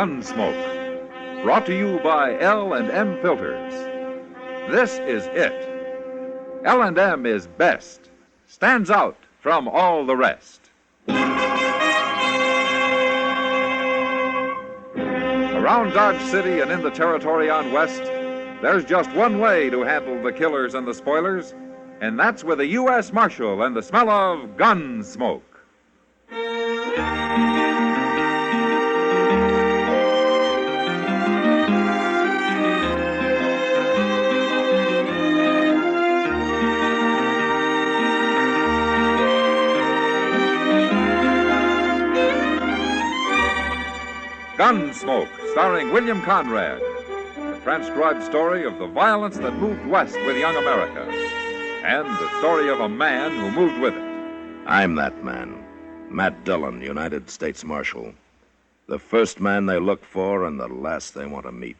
Gunsmoke. Brought to you by L&M Filters. This is it. L&M is best. Stands out from all the rest. Around Dodge City and in the territory on West, there's just one way to handle the killers and the spoilers, and that's with a U.S. Marshal and the smell of gun smoke. Gunsmoke, starring William Conrad. The transcribed story of the violence that moved west with young America. And the story of a man who moved with it. I'm that man. Matt Dillon, United States Marshal. The first man they look for and the last they want to meet.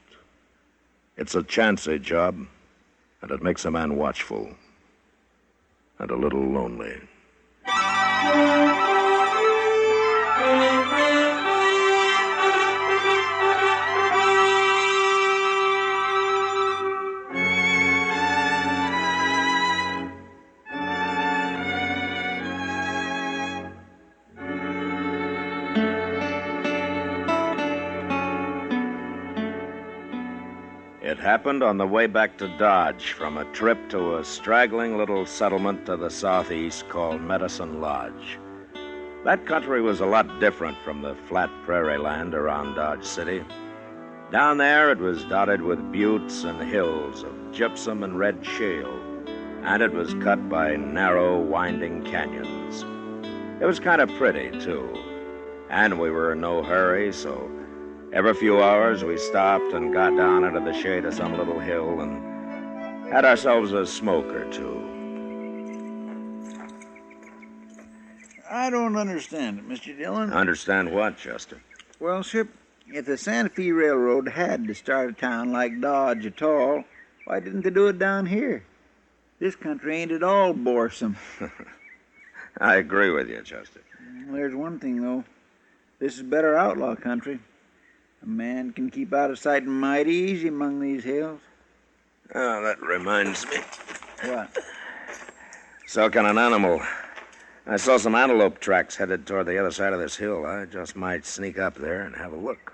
It's a chancy job, and it makes a man watchful. And a little lonely. It happened on the way back to Dodge from a trip to a straggling little settlement to the southeast called Medicine Lodge. That country was a lot different from the flat prairie land around Dodge City. Down there it was dotted with buttes and hills of gypsum and red shale, and it was cut by narrow, winding canyons. It was kind of pretty, too, and we were in no hurry, so every few hours, we stopped and got down into the shade of some little hill and had ourselves a smoke or two. I don't understand it, Mr. Dillon. Understand what, Chester? Well, Ship, if the Santa Fe Railroad had to start a town like Dodge at all, why didn't they do it down here? This country ain't at all boresome. I agree with you, Chester. There's one thing, though. This is better outlaw country. A man can keep out of sight mighty easy among these hills. Oh, that reminds me. What? So can an animal. I saw some antelope tracks headed toward the other side of this hill. I just might sneak up there and have a look.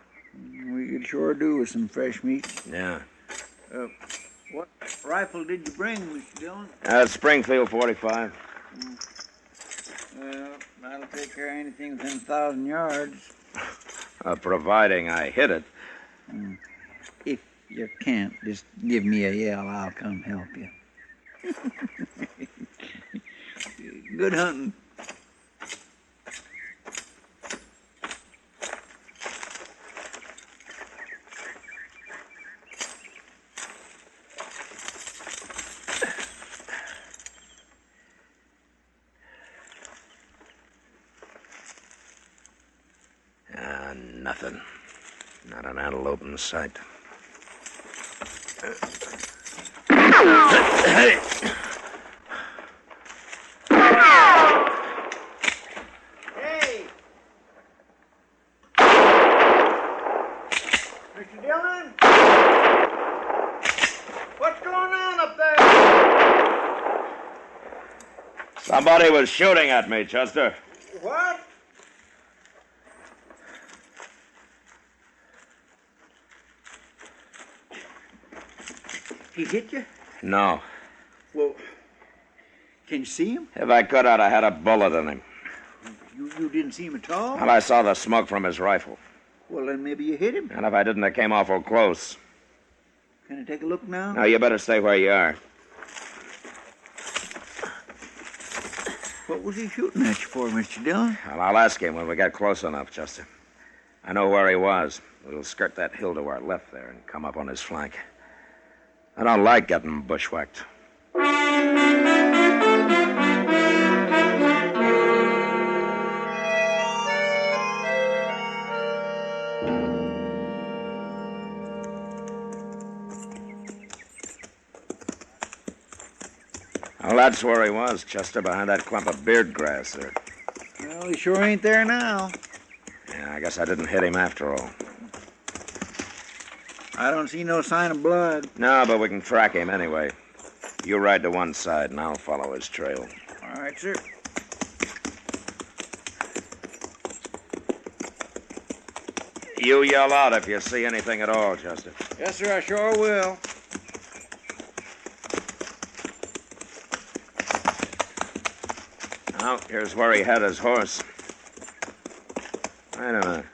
We could sure do with some fresh meat. Yeah. What rifle did you bring, Mr. Dillon? Springfield 45. Well, that'll take care of anything within 1,000 yards. Providing I hit it. If you can't, just give me a yell. I'll come help you. Good hunting. Nothing. Not an antelope in sight. Hey! Hey! Mr. Dillon? What's going on up there? Somebody was shooting at me, Chester. What? He hit you? No. Well, can you see him? If I could, I'd have had a bullet in him. You didn't see him at all? Well, I saw the smoke from his rifle. Well, then maybe you hit him. And if I didn't, I came awful close. Can I take a look now? No, you better stay where you are. What was he shooting at you for, Mr. Dillon? Well, I'll ask him when we get close enough, Chester. I know where he was. We'll skirt that hill to our left there and come up on his flank. I don't like getting bushwhacked. Well, that's where he was, Chester, behind that clump of beard grass there. Well, he sure ain't there now. Yeah, I guess I didn't hit him after all. I don't see no sign of blood. No, but we can track him anyway. You ride to one side, and I'll follow his trail. All right, sir. You yell out if you see anything at all, Chester. Yes, sir, I sure will. Well, here's where he had his horse. Wait a minute.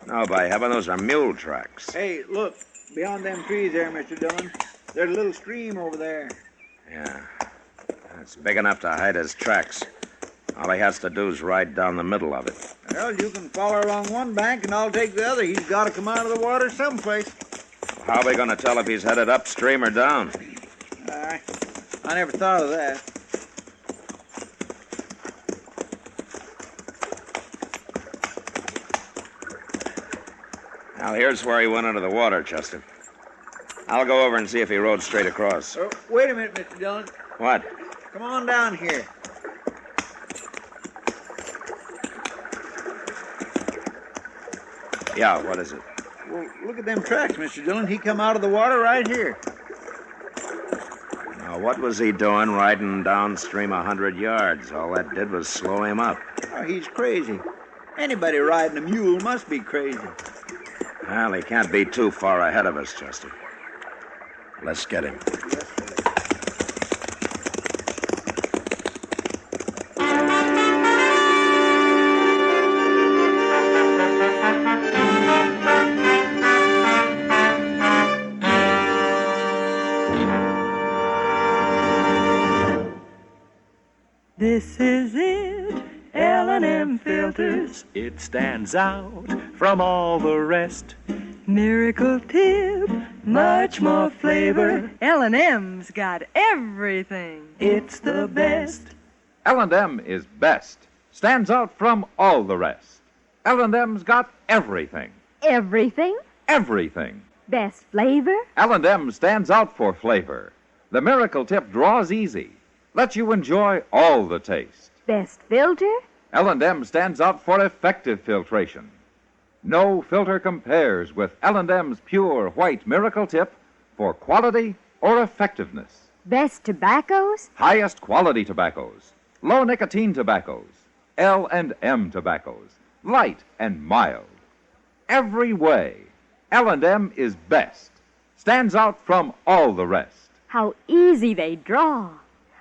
No, by heaven, those are mule tracks. Hey, look. Beyond them trees there, Mr. Dillon. There's a little stream over there. Yeah. It's big enough to hide his tracks. All he has to do is ride down the middle of it. Well, you can follow along one bank and I'll take the other. He's got to come out of the water someplace. How are we going to tell if he's headed upstream or down? I never thought of that. Now, here's where he went into the water, Chester. I'll go over and see if he rode straight across. Oh, wait a minute, Mr. Dillon. What? Come on down here. Yeah, what is it? Well, look at them tracks, Mr. Dillon. He come out of the water right here. Now, what was he doing riding downstream 100 yards? All that did was slow him up. Oh, he's crazy. Anybody riding a mule must be crazy. Well, he can't be too far ahead of us, Chester. Let's get him. This is it, L&M filters. It stands out from all the rest. Miracle tip, much more flavor. L&M's got everything. It's the best. L&M is best. Stands out from all the rest. L&M's got everything. Everything? Everything. Best flavor? L&M stands out for flavor. The Miracle Tip draws easy. Lets you enjoy all the taste. Best filter? L&M stands out for effective filtration. No filter compares with L&M's pure white Miracle Tip for quality or effectiveness. Best tobaccos? Highest quality tobaccos, low nicotine tobaccos, L&M tobaccos, light and mild. Every way, L&M is best. Stands out from all the rest. How easy they draw.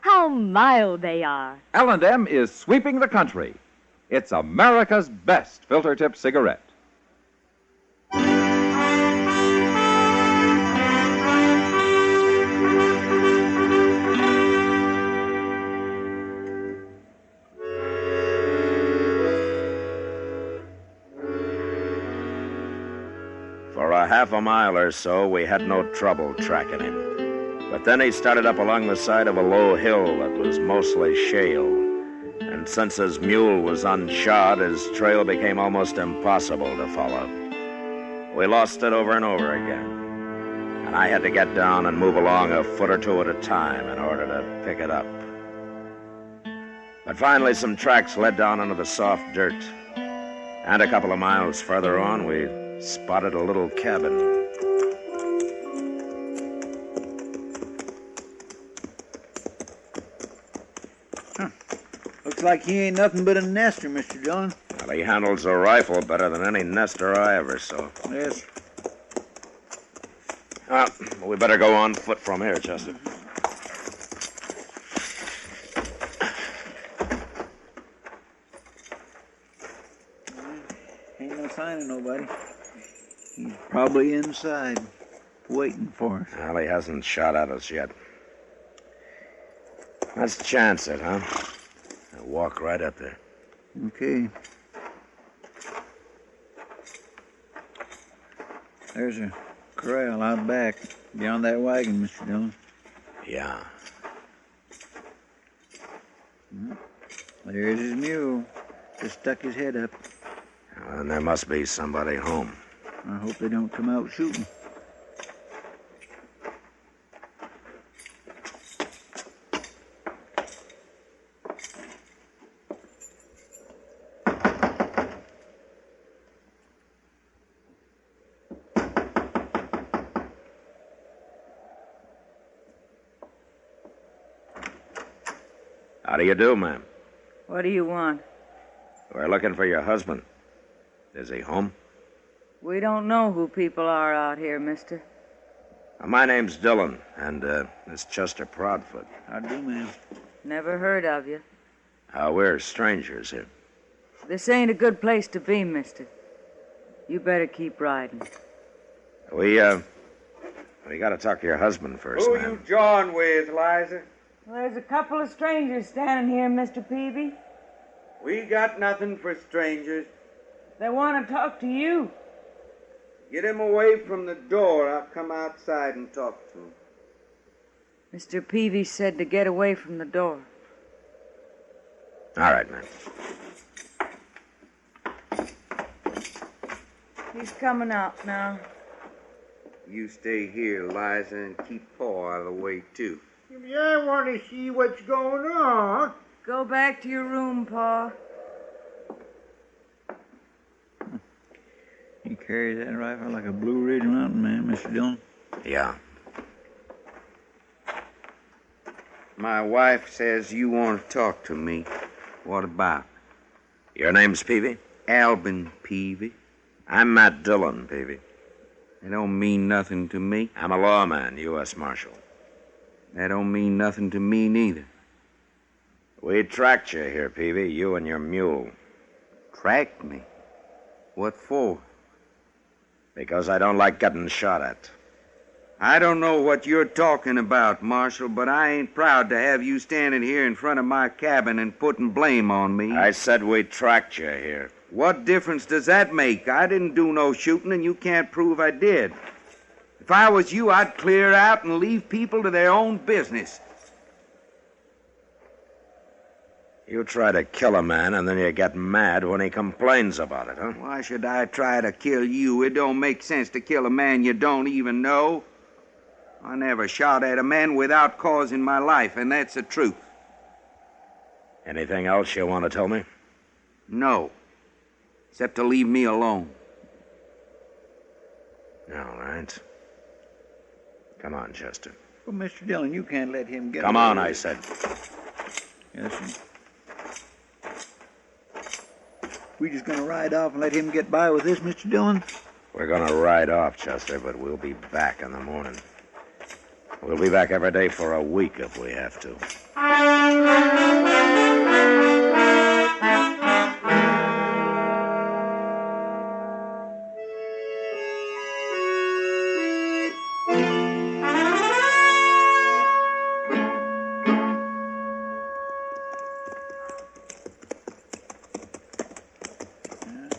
How mild they are. L&M is sweeping the country. It's America's best filter tip cigarette. For a half a mile or so, we had no trouble tracking him. But then he started up along the side of a low hill that was mostly shale. And since his mule was unshod, his trail became almost impossible to follow. We lost it over and over again. And I had to get down and move along a foot or two at a time in order to pick it up. But finally, some tracks led down into the soft dirt. And a couple of miles further on, we spotted a little cabin. Looks like he ain't nothing but a nester, Mr. Dillon. Well, he handles a rifle better than any nester I ever saw. Yes. We better go on foot from here, Chester. Ain't no sign of nobody. He's probably inside, waiting for us. Well, he hasn't shot at us yet. Let's chance it, huh? I'll walk right up there. Okay. There's a corral out back, beyond that wagon, Mr. Dillon. Yeah. There's his mule. Just stuck his head up. Well, then there must be somebody home. I hope they don't come out shooting. How do you do, ma'am? What do you want? We're looking for your husband. Is he home? We don't know who people are out here, mister. My name's Dillon, and this Chester Proudfoot. How do, ma'am? Never heard of you. We're strangers here. This ain't a good place to be, mister. You better keep riding. We gotta talk to your husband first, Who ma'am. you jawing with, Liza? Well, there's a couple of strangers standing here, Mr. Peavy. We got nothing for strangers. They want to talk to you. Get him away from the door. I'll come outside and talk to him. Mr. Peavy said to get away from the door. All right, ma'am. He's coming out now. You stay here, Liza, and keep Paul out of the way, too. I want to see what's going on. Go back to your room, Pa. He carries that rifle like a Blue Ridge Mountain man, Mr. Dillon. Yeah. My wife says you want to talk to me. What about? Your name's Peavy? Albin Peavy. I'm Matt Dillon, Peavy. It don't mean nothing to me. I'm a lawman, U.S. Marshal. That don't mean nothing to me neither. We tracked you here, Peavy, you and your mule. Tracked me? What for? Because I don't like getting shot at. I don't know what you're talking about, Marshal, but I ain't proud to have you standing here in front of my cabin and putting blame on me. I said we tracked you here. What difference does that make? I didn't do no shooting, and you can't prove I did. If I was you, I'd clear out and leave people to their own business. You try to kill a man, and then you get mad when he complains about it, huh? Why should I try to kill you? It don't make sense to kill a man you don't even know. I never shot at a man without cause in my life, and that's the truth. Anything else you want to tell me? No. Except to leave me alone. All right. Come on, Chester. Well, Mr. Dillon, you can't let him get Come away on, with I it. said. Yes, sir. We just gonna ride off and let him get by with this, Mr. Dillon? We're going to ride off, Chester, but we'll be back in the morning. We'll be back every day for a week if we have to.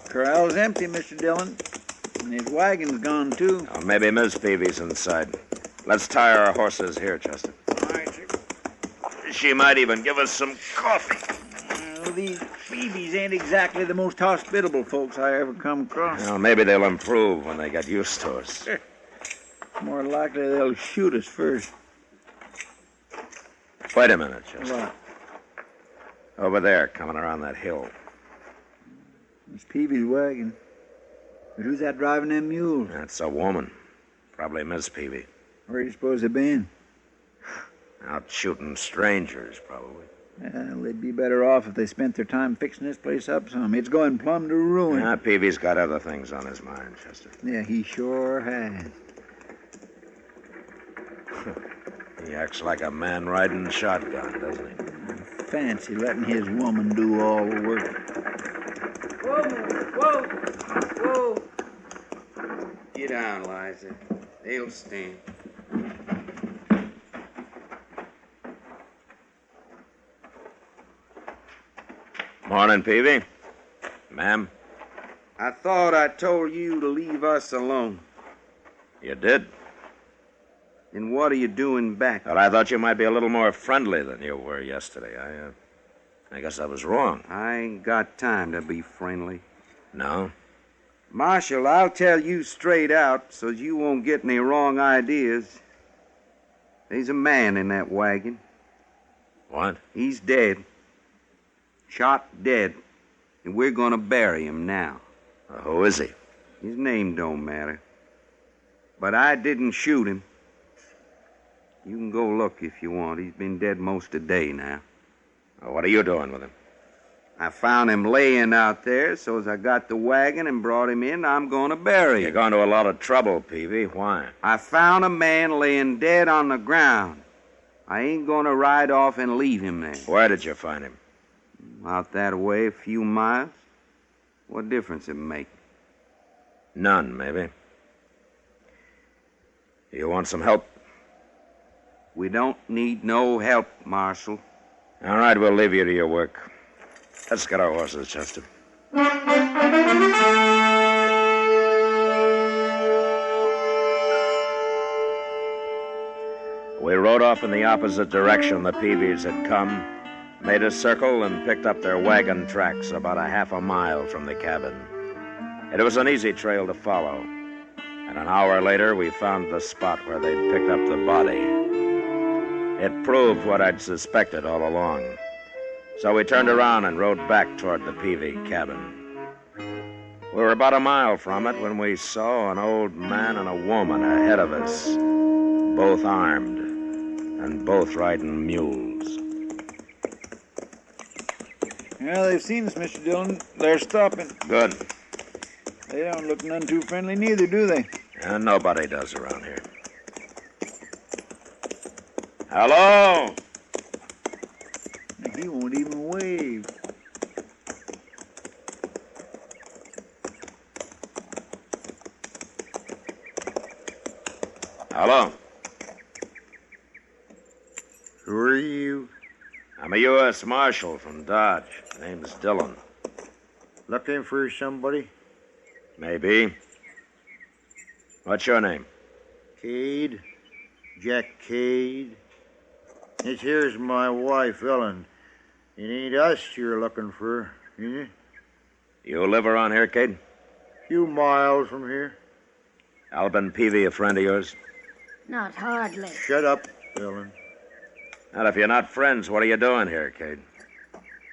Corral's empty, Mr. Dillon. And his wagon's gone, too. Oh, maybe Miss Peavy's inside. Let's tie our horses here, Chester. All right, sir. She might even give us some coffee. Well, these Phoebes ain't exactly the most hospitable folks I ever come across. Well, maybe they'll improve when they get used to us. More likely they'll shoot us first. Wait a minute, Chester. What? Over there, coming around that hill. It's Peavy's wagon. But who's that driving them mules? That's a woman. Probably Miss Peavy. Where do you suppose they've been? Out shooting strangers, probably. Well, they'd be better off if they spent their time fixing this place up some. It's going plumb to ruin. Yeah, Peavy's got other things on his mind, Chester. Yeah, he sure has. He acts like a man riding shotgun, doesn't he? Fancy letting his woman do all the work. Whoa, mister. Whoa. Whoa. Get down, Liza. They'll stand. Morning, Peavy. Ma'am. I thought I told you to leave us alone. You did? Then what are you doing back? But I thought you might be a little more friendly than you were yesterday. I guess I was wrong. I ain't got time to be friendly. No? Marshal, I'll tell you straight out so you won't get any wrong ideas. There's a man in that wagon. What? He's dead. Shot dead. And we're gonna bury him now. Who is he? His name don't matter. But I didn't shoot him. You can go look if you want. He's been dead most of the day now. Well, what are you doing with him? I found him laying out there, so as I got the wagon and brought him in, I'm going to bury You're him. going to a lot of trouble, Peavy. Why? I found a man laying dead on the ground. I ain't going to ride off and leave him there. Where did you find him? Out that way, a few miles. What difference it make? None, maybe. You want some help? We don't need no help, Marshal. All right, we'll leave you to your work. Let's get our horses, Chester. We rode off in the opposite direction the Peavies had come, made a circle, and picked up their wagon tracks about a half a mile from the cabin. It was an easy trail to follow, and an hour later we found the spot where they'd picked up the body. It proved what I'd suspected all along. So we turned around and rode back toward the Peavy cabin. We were about a mile from it when we saw an old man and a woman ahead of us, both armed and both riding mules. Yeah, they've seen us, Mr. Dillon. They're stopping. Good. They don't look none too friendly neither, do they? And nobody does around here. Hello? He won't even wave. Hello? Who are you? I'm a U.S. Marshal from Dodge. Name's Dillon. Looking for somebody? Maybe. What's your name? Cade? Jack Cade? This here's my wife, Ellen. It ain't us you're looking for, is it? You live around here, Cade? Few miles from here. Albin Peavy, a friend of yours? Not hardly. Shut up, Ellen. Well, if you're not friends, what are you doing here, Cade?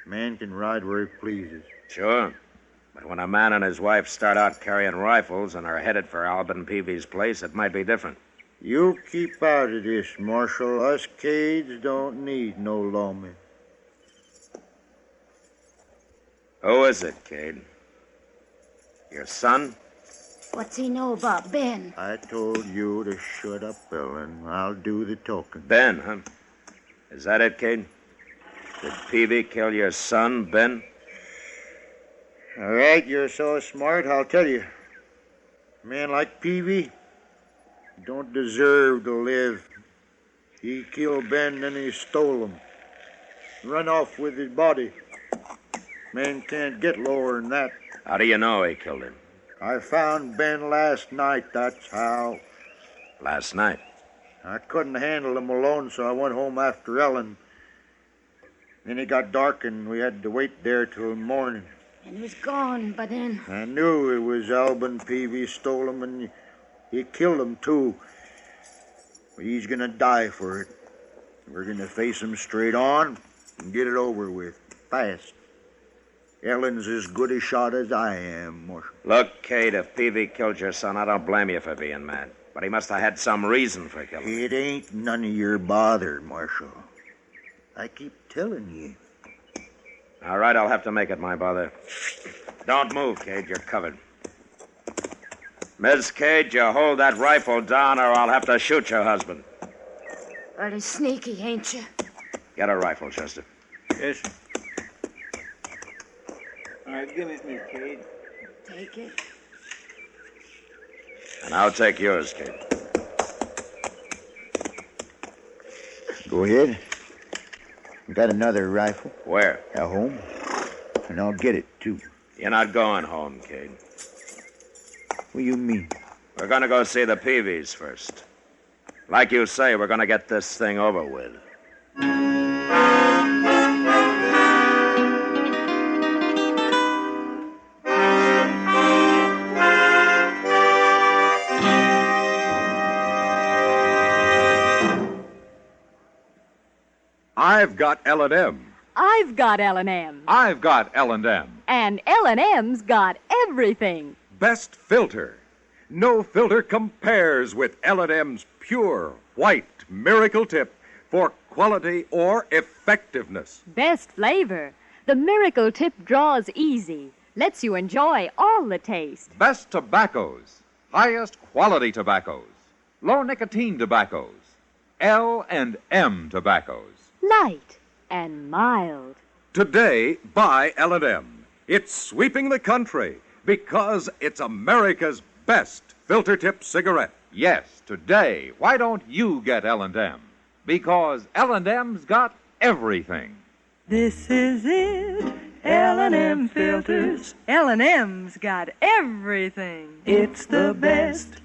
Man can ride where he pleases. Sure. But when a man and his wife start out carrying rifles and are headed for Albin Peavy's place, it might be different. You keep out of this, Marshal. Us Cades don't need no lawmen. Who is it, Cade? Your son? What's he know about Ben? I told you to shut up, Ellen. I'll do the talking. Ben, huh? Is that it, Cade? Did Peavy kill your son, Ben? All right, you're so smart, I'll tell you. A man like Peavy don't deserve to live. He killed Ben, then he stole him. Run off with his body. Man can't get lower than that. How do you know he killed him? I found Ben last night, that's how. Last night. I couldn't handle him alone, so I went home after Ellen. Then it got dark and we had to wait there till morning. And he was gone by then. I knew it was Albin Peavy stole him, and he killed him, too. But he's gonna die for it. We're gonna face him straight on and get it over with, fast. Ellen's as good a shot as I am, Marshal. Look, Cade, if Peavy killed your son, I don't blame you for being mad. But he must have had some reason for killing him. It ain't none of your bother, Marshal. I keep telling you. All right, I'll have to make it my bother. Don't move, Cade. You're covered. Miss Cade, you hold that rifle down or I'll have to shoot your husband. Pretty sneaky, ain't you? Get a rifle, Chester. Yes, sir. All right, give it, Miss Cade. Take it. And I'll take yours, Cade. Go ahead. Got another rifle Where? at home, and I'll get it, too. You're not going home, Cade. What do you mean? We're going to go see the Peavies first. Like you say, we're going to get this thing over with. I've got L&M. I've got L&M. I've got L&M. And L&M's got everything. Best filter. No filter compares with L&M's pure, white, miracle tip for quality or effectiveness. Best flavor. The Miracle Tip draws easy. Lets you enjoy all the taste. Best tobaccos. Highest quality tobaccos. Low nicotine tobaccos. L&M tobaccos. Light and mild. Today, buy L&M. It's sweeping the country because it's America's best filter tip cigarette. Yes, today, why don't you get L&M? Because L&M's got everything. This is it, L&M filters. L&M's got everything. It's the best.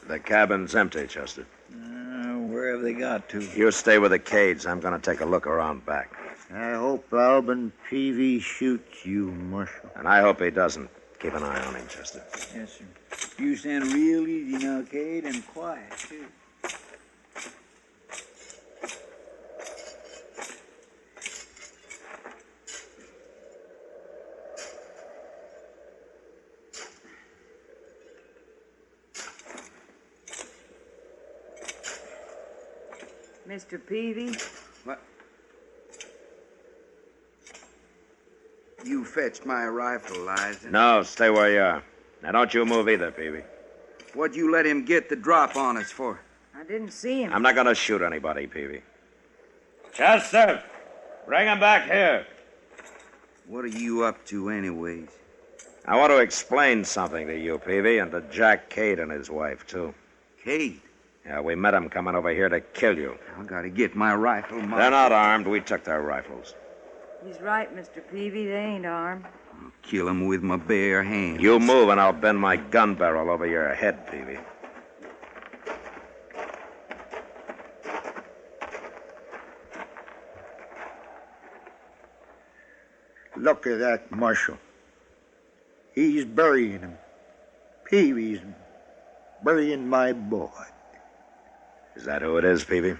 The cabin's empty, Chester. Where have they got to? You stay with the Cades. I'm going to take a look around back. I hope Alvin Peavy shoots you, Marshal. And I hope he doesn't. Keep an eye on him, Chester. Yes, sir. You stand real easy now, Cade, and quiet, too. Mr. Peavy? What? You fetched my rifle, Liza. No, stay where you are. Now, don't you move either, Peavy. What'd you let him get the drop on us for? I didn't see him. I'm not going to shoot anybody, Peavy. Chester, bring him back here. What are you up to, anyways? I want to explain something to you, Peavy, and to Jack Cade and his wife, too. Cade? Yeah, we met them coming over here to kill you. I gotta get my rifle, Marshal. They're not armed. We took their rifles. He's right, Mr. Peavy. They ain't armed. I'll kill him with my bare hands. You move and I'll bend my gun barrel over your head, Peavy. Look at that, Marshal. He's burying him. Peavy's burying my boy. Is that who it is, Peavy?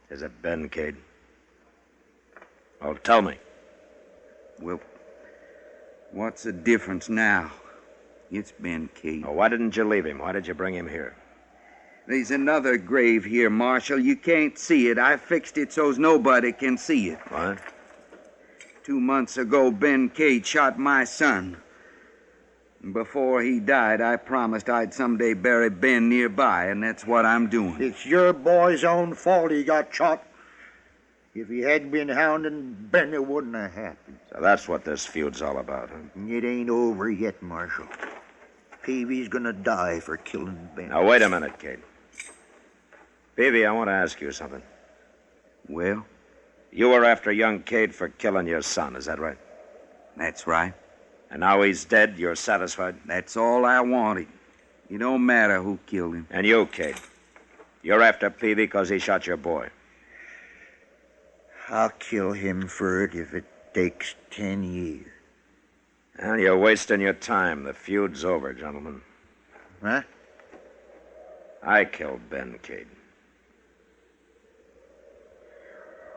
Is it Ben Cade? Oh, tell me. Well, what's the difference now? It's Ben Cade. Oh, why didn't you leave him? Why did you bring him here? There's another grave here, Marshal. You can't see it. I fixed it so's nobody can see it. What? 2 months ago, Ben Cade shot my son. Before he died, I promised I'd someday bury Ben nearby, and that's what I'm doing. It's your boy's own fault he got shot. If he hadn't been hounding Ben, it wouldn't have happened. So that's what this feud's all about, huh? It ain't over yet, Marshal. Peavy's gonna die for killing Ben. Now, wait a minute, Cade. Peavy, I want to ask you something. Well? You were after young Cade for killing your son, is that right? That's right. And now he's dead, you're satisfied? That's all I wanted. It don't matter who killed him. And you, Cade? You're after Peavy because he shot your boy. I'll kill him for it if it takes 10 years. Well, you're wasting your time. The feud's over, gentlemen. Huh? I killed Ben Cade.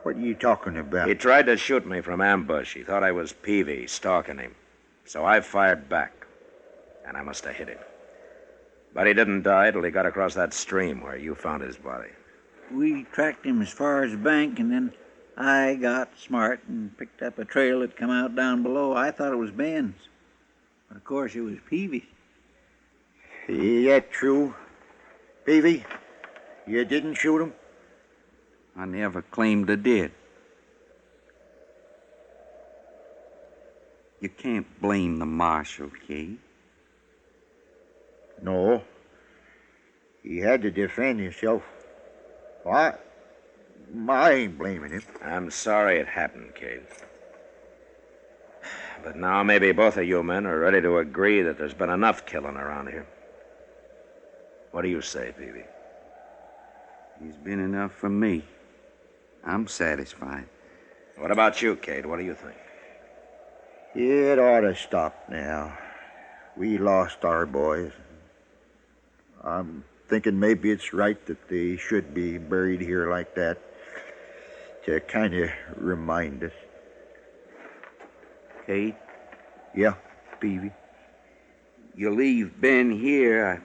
What are you talking about? He tried to shoot me from ambush. He thought I was Peavy, stalking him. So I fired back, and I must have hit him. But he didn't die till he got across that stream where you found his body. We tracked him as far as the bank, and then I got smart and picked up a trail that come out down below. I thought it was Ben's. But, of course, it was Peavy's. Is that true? Peavy, you didn't shoot him? I never claimed I did. You can't blame the marshal, Cade. No. He had to defend himself. I ain't blaming him. I'm sorry it happened, Cade. But now maybe both of you men are ready to agree that there's been enough killing around here. What do you say, Peavy? There's been enough for me. I'm satisfied. What about you, Kate? What do you think? It ought to stop now. We lost our boys. I'm thinking maybe it's right that they should be buried here like that to kind of remind us. Kate, Yeah, Peavy. you leave Ben here.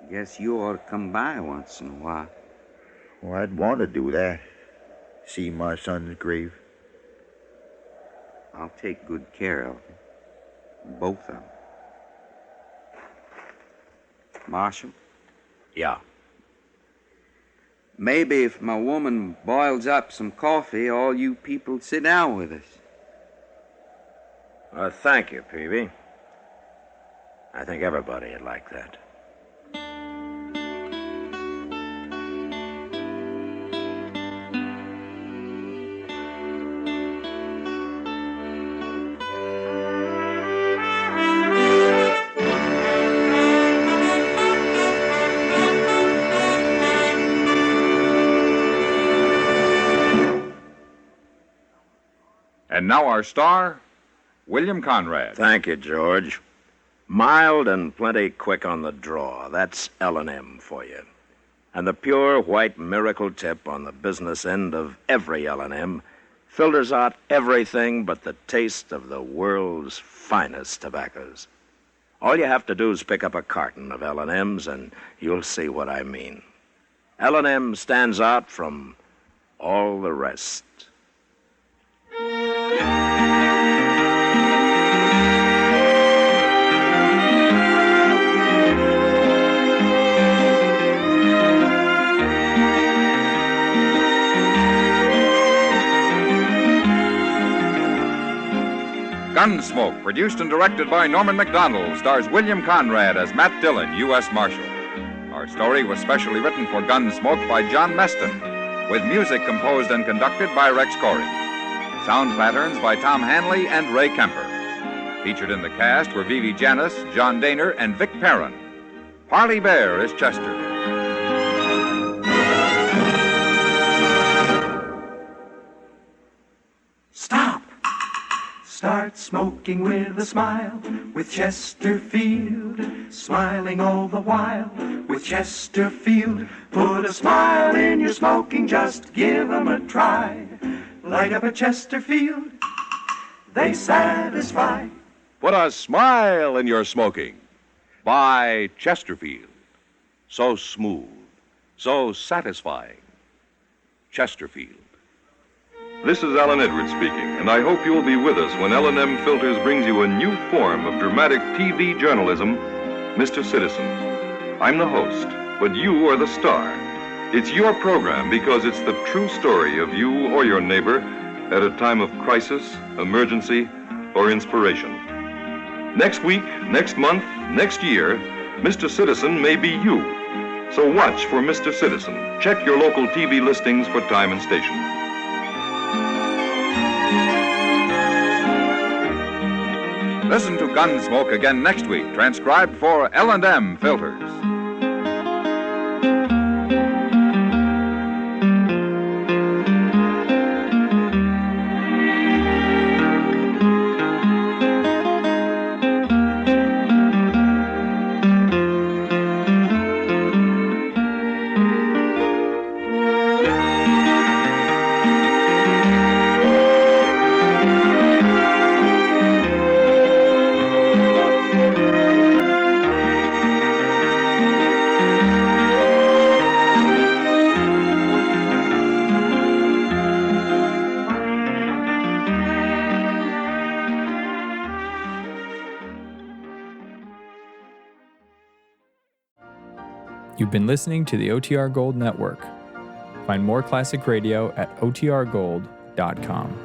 I guess you ought to come by once in a while. Well, I'd want to do that. See my son's grave. I'll take good care of them. Both of them. Marshal, Yeah. maybe if my woman boils up some coffee, all you people sit down with us. Thank you, Peavy. I think everybody would like that. And now our star, William Conrad. Thank you, George. Mild and plenty quick on the draw. That's L&M for you. And the pure white miracle tip on the business end of every L&M filters out everything but the taste of the world's finest tobaccos. All you have to do is pick up a carton of L&Ms and you'll see what I mean. L&M stands out from all the rest. Gunsmoke, produced and directed by Norman Macdonald, stars William Conrad as Matt Dillon, U.S. Marshal. Our story was specially written for Gunsmoke by John Meston, with music composed and conducted by Rex Corey. Sound patterns by Tom Hanley and Ray Kemper. Featured in the cast were Vivi Janis, John Daner, and Vic Perrin. Parley Bear is Chester. Stop! Start smoking with a smile with Chesterfield, smiling all the while with Chesterfield. Put a smile in your smoking, just give 'em a try. Light up a Chesterfield, they satisfy. Put a smile in your smoking. Buy Chesterfield. So smooth, so satisfying. Chesterfield. This is Alan Edwards speaking, and I hope you'll be with us when L&M Filters brings you a new form of dramatic TV journalism, Mr. Citizen. I'm the host, but you are the star. It's your program because it's the true story of you or your neighbor at a time of crisis, emergency, or inspiration. Next week, next month, next year, Mr. Citizen may be you. So watch for Mr. Citizen. Check your local TV listings for time and station. Listen to Gunsmoke again next week, transcribed for L&M Filters. You've been listening to the OTR Gold Network. Find more classic radio at otrgold.com.